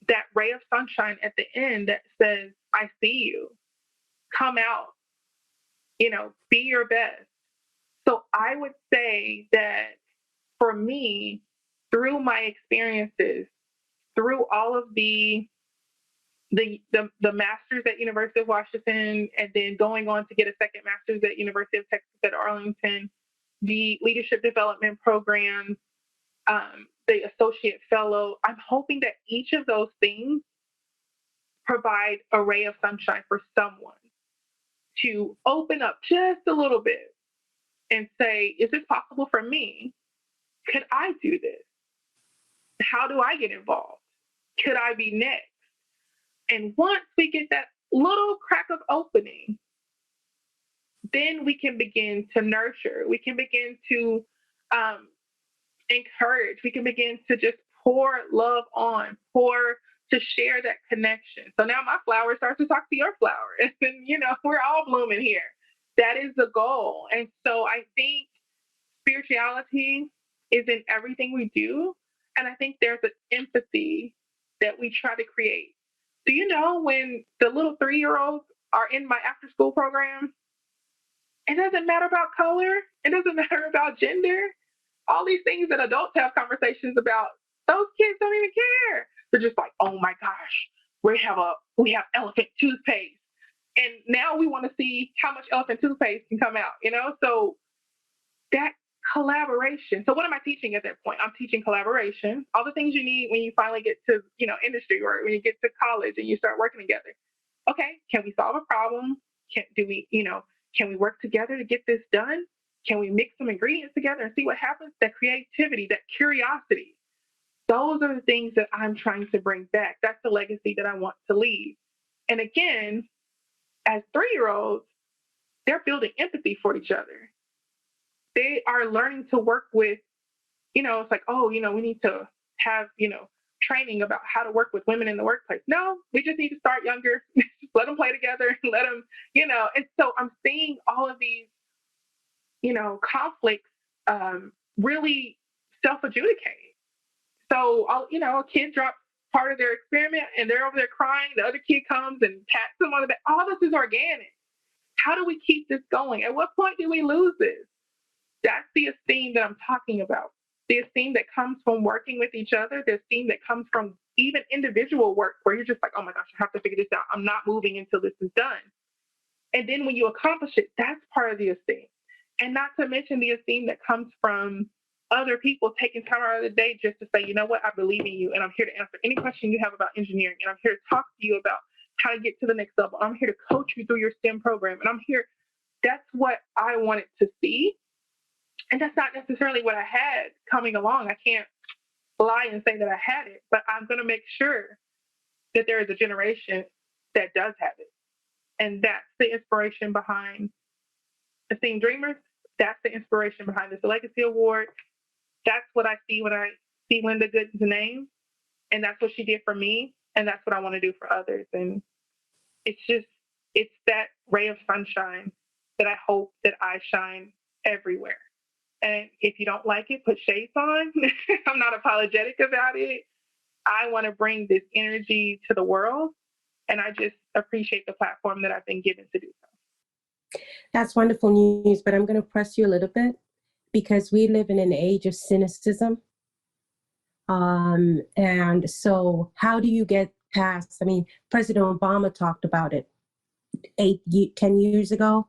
that ray of sunshine at the end that says, I see you. Come out. Be your best. So I would say that for me, through my experiences, through all of the the master's at University of Washington, and then going on to get a second master's at University of Texas at Arlington, the leadership development program, the associate fellow. I'm hoping that each of those things provide a ray of sunshine for someone to open up just a little bit and say, is this possible for me? Could I do this? How do I get involved? Could I be next? And once we get that little crack of opening, then we can begin to nurture. We can begin to encourage. We can begin to just pour love on, to share that connection. So now my flower starts to talk to your flower. And, we're all blooming here. That is the goal. And so I think spirituality is in everything we do. And I think there's an empathy that we try to create. Do you know when the little 3-year-olds are in my after school program, it doesn't matter about color. It doesn't matter about gender. All these things that adults have conversations about, those kids don't even care. They're just like, oh my gosh, we have elephant toothpaste. And now we want to see how much elephant toothpaste can come out, So that collaboration. So what am I teaching at that point? I'm teaching collaboration, all the things you need when you finally get to, industry or when you get to college and you start working together. Okay, can we solve a problem? Can we work together to get this done? Can we mix some ingredients together and see what happens? That creativity, that curiosity. Those are the things that I'm trying to bring back. That's the legacy that I want to leave. And again, as 3-year-olds, they're building empathy for each other. They are learning to work with, it's like, we need to have, training about how to work with women in the workplace. No, we just need to start younger. Just let them play together and let them, And so I'm seeing all of these, conflicts really self-adjudicate. So, a kid drops part of their experiment and they're over there crying. The other kid comes and pats them on the back. All this is organic. How do we keep this going? At what point do we lose this? That's the esteem that I'm talking about. The esteem that comes from working with each other, the esteem that comes from even individual work where you're just like, oh my gosh, I have to figure this out. I'm not moving until this is done. And then when you accomplish it, that's part of the esteem. And not to mention the esteem that comes from other people taking time out of the day just to say, you know what, I believe in you and I'm here to answer any question you have about engineering. And I'm here to talk to you about how to get to the next level. I'm here to coach you through your STEM program. And I'm here. That's what I wanted to see. And that's not necessarily what I had coming along. I can't lie and say that I had it, but I'm going to make sure that there is a generation that does have it. And that's the inspiration behind ESTe²M Dreamers. That's the inspiration behind this Legacy Award. That's what I see when I see Linda Gooden's name. And that's what she did for me. And that's what I want to do for others. And it's that ray of sunshine that I hope that I shine everywhere. And if you don't like it, put shades on. I'm not apologetic about it. I want to bring this energy to the world. And I just appreciate the platform that I've been given to do so. That's wonderful news, but I'm going to press you a little bit because we live in an age of cynicism. And so how do you get past, President Obama talked about it 10 years ago.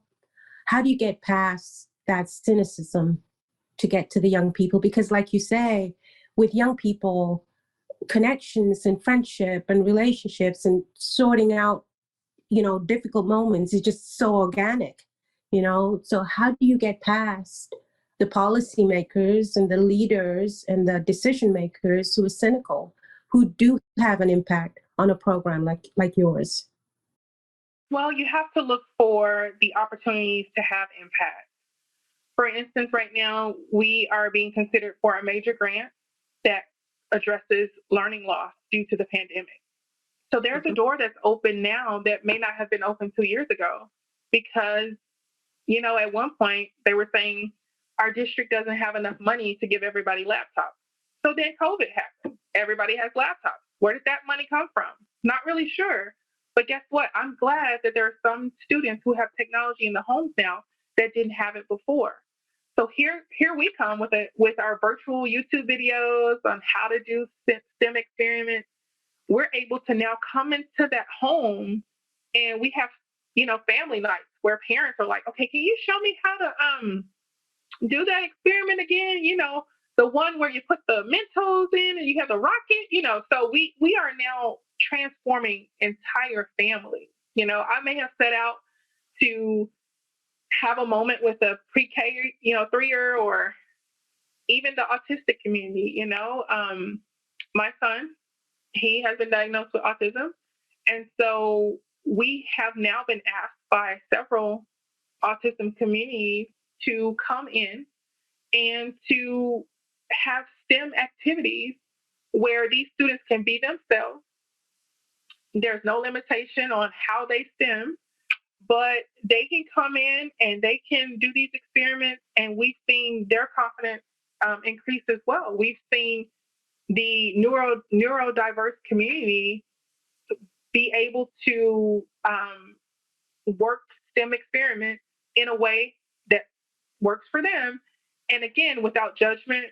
How do you get past that cynicism to get to the young people? Because like you say, with young people, connections and friendship and relationships and sorting out, difficult moments is just so organic, So how do you get past the policymakers and the leaders and the decision makers who are cynical, who do have an impact on a program like yours? Well, you have to look for the opportunities to have impact. For instance, right now, we are being considered for a major grant that addresses learning loss due to the pandemic. So there's a door that's open now that may not have been open 2 years ago because, at one point they were saying our district doesn't have enough money to give everybody laptops. So then COVID happened. Everybody has laptops. Where did that money come from? Not really sure. But guess what? I'm glad that there are some students who have technology in the homes now that didn't have it before. So here we come with our virtual YouTube videos on how to do STEM experiments. we're able to now come into that home and we have, family nights where parents are like, okay, can you show me how to do that experiment again? The one where you put the Mentos in and you have the rocket, so we are now transforming entire families. I may have set out to have a moment with a pre-K, 3-year or even the autistic community. My son, he has been diagnosed with autism. And so we have now been asked by several autism communities to come in and to have STEM activities where these students can be themselves. There's no limitation on how they STEM, but they can come in and they can do these experiments, and we've seen their confidence increase as well. We've seen the neurodiverse community be able to work STEM experiments in a way that works for them, and again, without judgment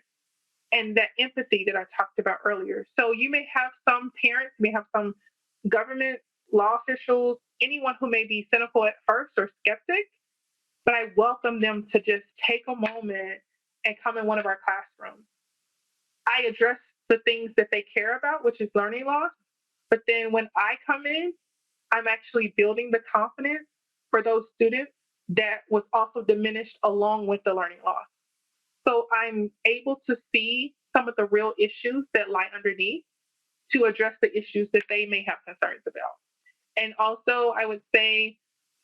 and that empathy that I talked about earlier. So you may have some parents, you may have some government, law officials, anyone who may be cynical at first or skeptic, but I welcome them to just take a moment and come in one of our classrooms. I address the things that they care about, which is learning loss, but then when I come in, I'm actually building the confidence for those students that was also diminished along with the learning loss. So I'm able to see some of the real issues that lie underneath to address the issues that they may have concerns about. And also, I would say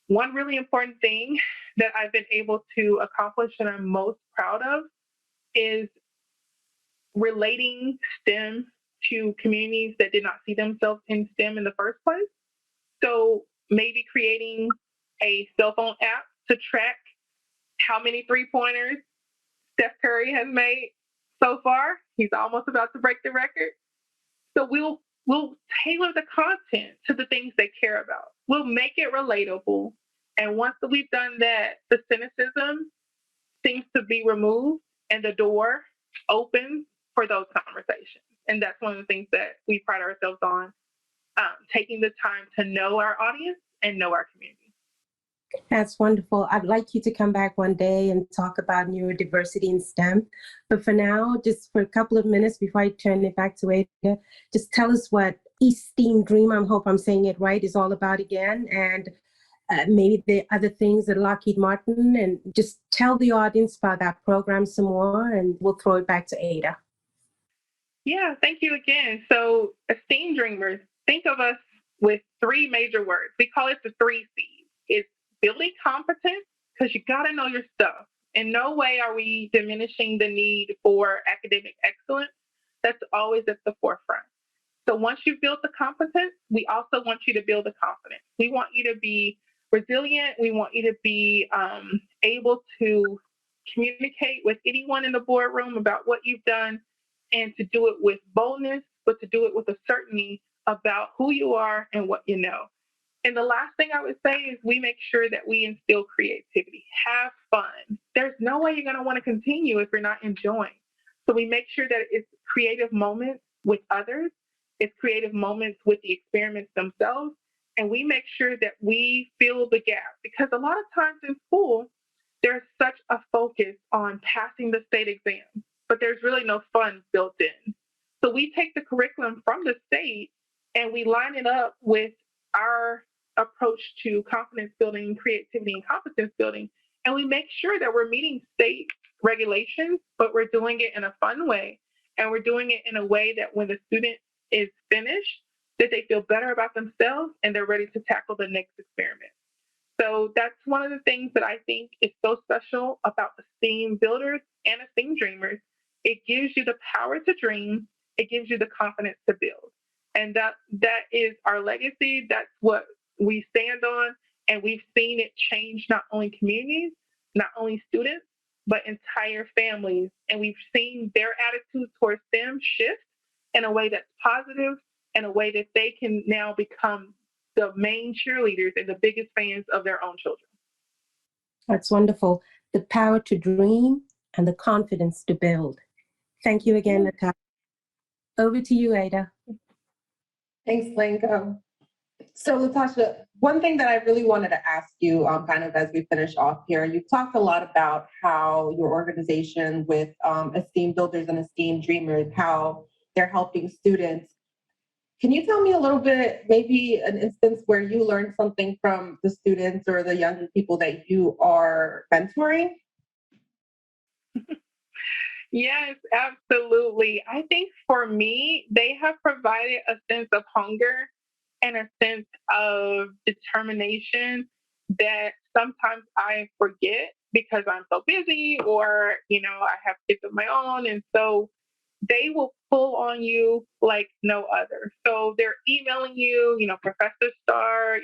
one really important thing that I've been able to accomplish and I'm most proud of is relating STEM to communities that did not see themselves in STEM in the first place. So maybe creating a cell phone app to track how many three-pointers Steph Curry has made so far. He's almost about to break the record. So we'll tailor the content to the things they care about. We'll make it relatable. And once we've done that, the cynicism seems to be removed and the door opens for those conversations. And that's one of the things that we pride ourselves on, taking the time to know our audience and know our community. That's wonderful. I'd like you to come back one day and talk about neurodiversity in STEM. But for now, just for a couple of minutes before I turn it back to Ada, just tell us what ESTe²M Dreamers, I hope I'm saying it right, is all about again, and maybe the other things at Lockheed Martin, and just tell the audience about that program some more, and we'll throw it back to Ada. Yeah, thank you again. So ESTe²M Dreamers, think of us with 3 major words. We call it the 3 C's. It's building competence, because you got to know your stuff. In no way are we diminishing the need for academic excellence. That's always at the forefront. So once you've built the competence, we also want you to build the confidence. We want you to be resilient. We want you to be able to communicate with anyone in the boardroom about what you've done, and to do it with boldness, but to do it with a certainty about who you are and what you know. And the last thing I would say is we make sure that we instill creativity. Have fun. There's no way you're going to want to continue if you're not enjoying. So we make sure that it's creative moments with others. It's creative moments with the experiments themselves. And we make sure that we fill the gap. Because a lot of times in school, there's such a focus on passing the state exam, but there's really no fun built in. So we take the curriculum from the state and we line it up with our approach to confidence building, creativity, and competence building. And we make sure that we're meeting state regulations, but we're doing it in a fun way. And we're doing it in a way that when the student is finished, that they feel better about themselves and they're ready to tackle the next experiment. So that's one of the things that I think is so special about the STEAM builders and the STEAM dreamers. It gives you the power to dream. It gives you the confidence to build. And that is our legacy. That's what we stand on. And we've seen it change not only communities, not only students, but entire families. And we've seen their attitude towards STEM shift in a way that's positive, in a way that they can now become the main cheerleaders and the biggest fans of their own children. That's wonderful. The power to dream and the confidence to build. Thank you again, LaTasha. Over to you, Ada. Thanks, Lango. So, LaTasha, one thing that I really wanted to ask you, kind of as we finish off here, you've talked a lot about how your organization with ESTe²M Builders and ESTe²M Dreamers, how they're helping students. Can you tell me a little bit, maybe an instance where you learned something from the students or the younger people that you are mentoring? Yes, absolutely. I think for me, they have provided a sense of hunger and a sense of determination that sometimes I forget because I'm so busy or, I have kids of my own. And so they will pull on you like no other. So they're emailing you, Professor Starr,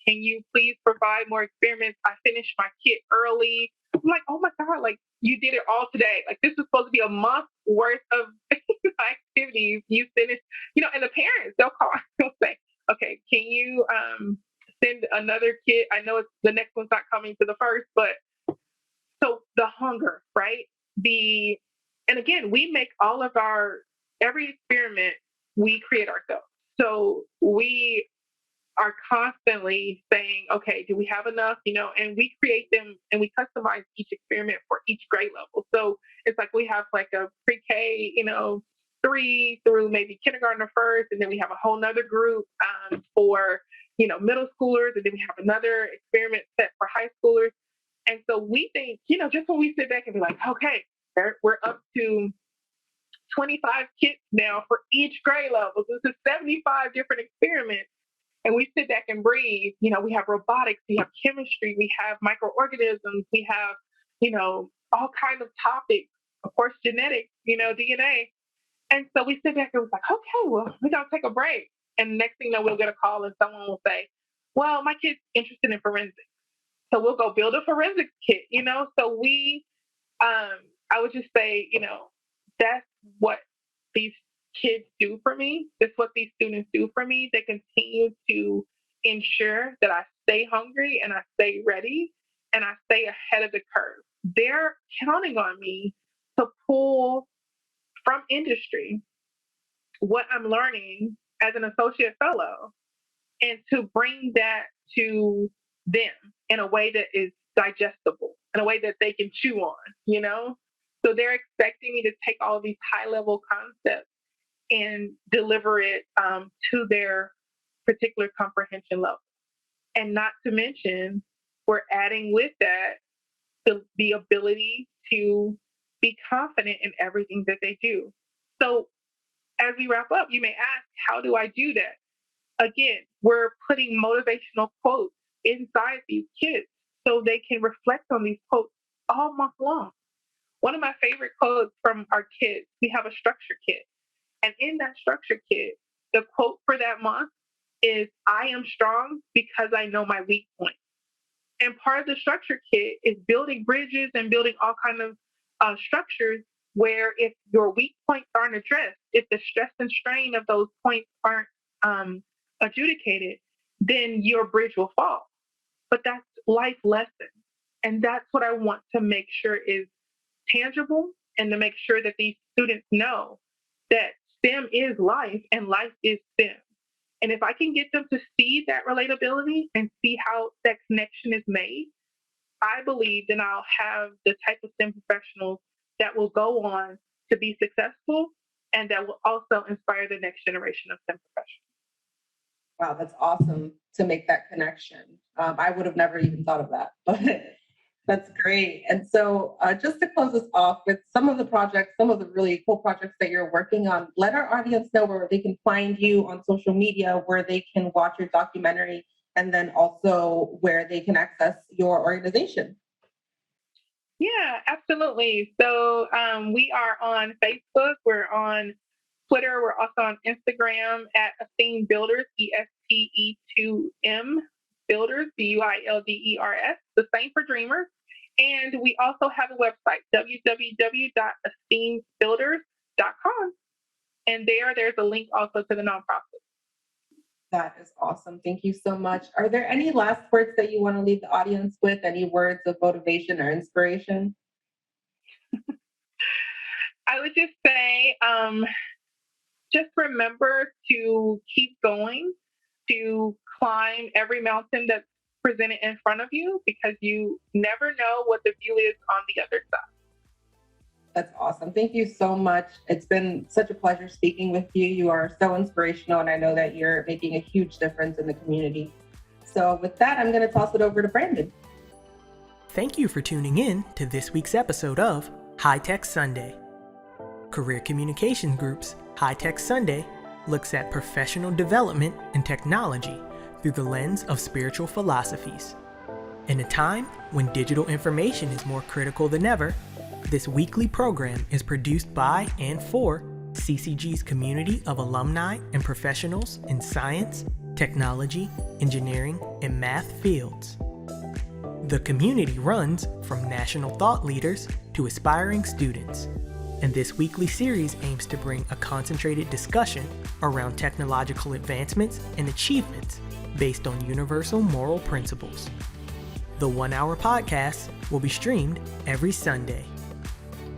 can you please provide more experiments? I finished my kit early. I'm like, oh my God, like you did it all today. Like this is supposed to be a month worth of activities. You finished, and the parents, they'll call, they'll say, okay, can you send another kit? I know the next one's not coming to the first, but so the hunger, right? And again, we make all of every experiment we create ourselves. So we are constantly saying, okay, do we have enough? And we create them and we customize each experiment for each grade level. So it's like we have like a pre-K, 3 through maybe kindergarten or first, and then we have a whole nother group for, middle schoolers, and then we have another experiment set for high schoolers. And so we think, just when we sit back and be like, okay, we're up to 25 kits now for each grade level. So this is 75 different experiments. And we sit back and breathe. We have robotics, we have chemistry, we have microorganisms, we have, all kinds of topics, of course, genetics, DNA. And so we sit back and we're like, okay, well, we're going to take a break. And next thing you know, we'll get a call and someone will say, well, my kid's interested in forensics. So we'll go build a forensics kit, So I would just say, that's what these kids do for me. That's what these students do for me. They continue to ensure that I stay hungry and I stay ready and I stay ahead of the curve. They're counting on me to pull from industry what I'm learning as an associate fellow and to bring that to them in a way that is digestible, in a way that they can chew on, So they're expecting me to take all these high level concepts and deliver it to their particular comprehension level. And not to mention, we're adding with that the ability to be confident in everything that they do. So as we wrap up, you may ask, how do I do that? Again, we're putting motivational quotes inside these kids so they can reflect on these quotes all month long. One of my favorite quotes from our kids, we have a structure kit. And in that structure kit, the quote for that month is, I am strong because I know my weak points. And part of the structure kit is building bridges and building all kinds of structures where if your weak points aren't addressed, if the stress and strain of those points aren't adjudicated, then your bridge will fall. But that's life lesson. And that's what I want to make sure is tangible and to make sure that these students know that STEM is life and life is STEM. And if I can get them to see that relatability and see how that connection is made, I believe then I'll have the type of STEM professionals that will go on to be successful and that will also inspire the next generation of STEM professionals. Wow, that's awesome to make that connection. I would have never even thought of that, but that's great. And so just to close us off with some of the projects, some of the really cool projects that you're working on, let our audience know where they can find you on social media, where they can watch your documentary, and then also where they can access your organization. Yeah, absolutely. So we are on Facebook, we're on Twitter, we're also on Instagram at ESTe²M Builders, ESTe²M Builders, BUILDERS, the same for Dreamers. And we also have a website, www.esteembuilders.com. And there's a link also to the nonprofit. That is awesome. Thank you so much. Are there any last words that you want to leave the audience with? Any words of motivation or inspiration? I would just say, just remember to keep going, to climb every mountain that's presented in front of you, because you never know what the view is on the other side. That's awesome. Thank you so much. It's been such a pleasure speaking with you. You are so inspirational, and I know that you're making a huge difference in the community. So with that, I'm going to toss it over to Brandon. Thank you for tuning in to this week's episode of High Tech Sunday. Career Communication Group's High Tech Sunday looks at professional development and technology through the lens of spiritual philosophies. In a time when digital information is more critical than ever, this weekly program is produced by and for CCG's community of alumni and professionals in science, technology, engineering, and math fields. The community runs from national thought leaders to aspiring students, and this weekly series aims to bring a concentrated discussion around technological advancements and achievements based on universal moral principles. The 1-hour podcast will be streamed every Sunday.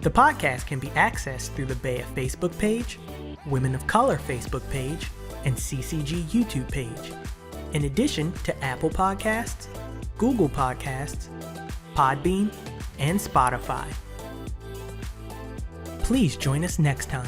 The podcast can be accessed through the BEYA Facebook page, Women of Color Facebook page, and CCG YouTube page, in addition to Apple Podcasts, Google Podcasts, Podbean, and Spotify. Please join us next time.